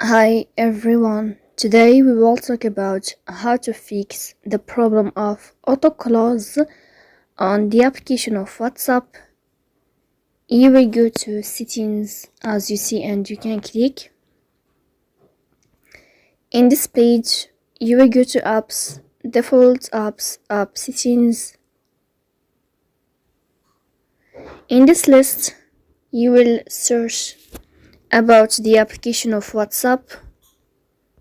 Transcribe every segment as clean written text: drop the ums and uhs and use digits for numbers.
Hi everyone. Today we will talk about how to fix the problem of autoclose on the application of WhatsApp. You will go to settings as you see and you can click. In this page you will go to apps, default apps, app settings. In this list you will search about the application of WhatsApp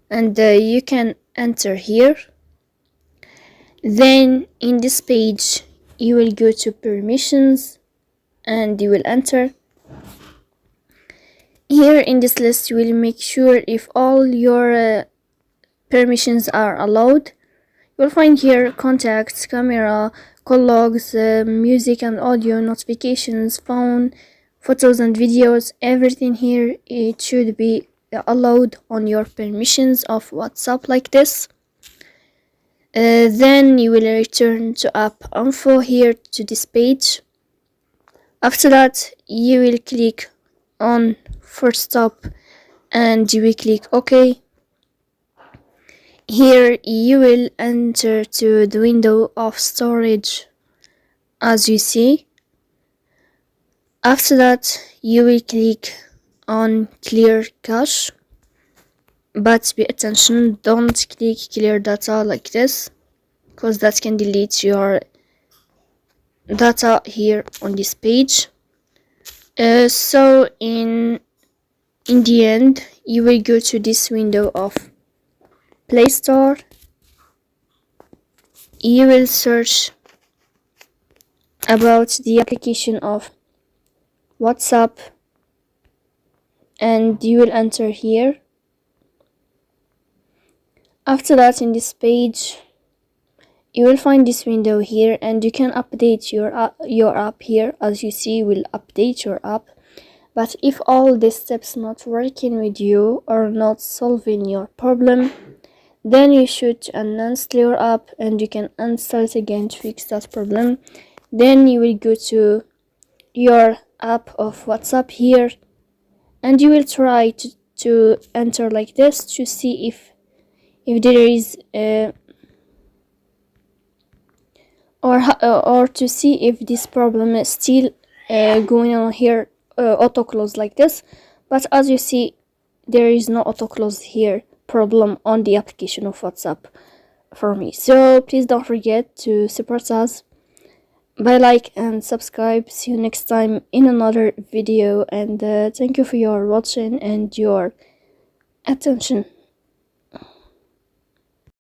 and you can enter here. Then in this page you will go to permissions and you will enter. Here in this list you will make sure if all your permissions are allowed. You will find here contacts, camera, call logs, music and audio, notifications, phone, photos and videos. Everything here it should be allowed on your permissions of WhatsApp like this. Then you will return to app info here to this page. After that you will click on first stop and you will click OK. Here you will enter to the window of storage as you see. After that you will click on clear cache, but pay attention, don't click clear data like this because that can delete your data here on this page. So in the end you will go to this window of Play Store. You will search about the application of WhatsApp and you will enter here. After that in this page you will find this window here and you can update your app here. As you see, will update your app. But if all these steps not working with you or not solving your problem, then you should uninstall your app and you can install it again to fix that problem. Then you will go to your app of WhatsApp here and you will try to enter like this to see if there is or to see if this problem is still going on here, auto close like this. But as you see, there is no auto close here problem on the application of WhatsApp for me. So please don't forget to support us by like and subscribe. See you next time in another video, and thank you for your watching and your attention.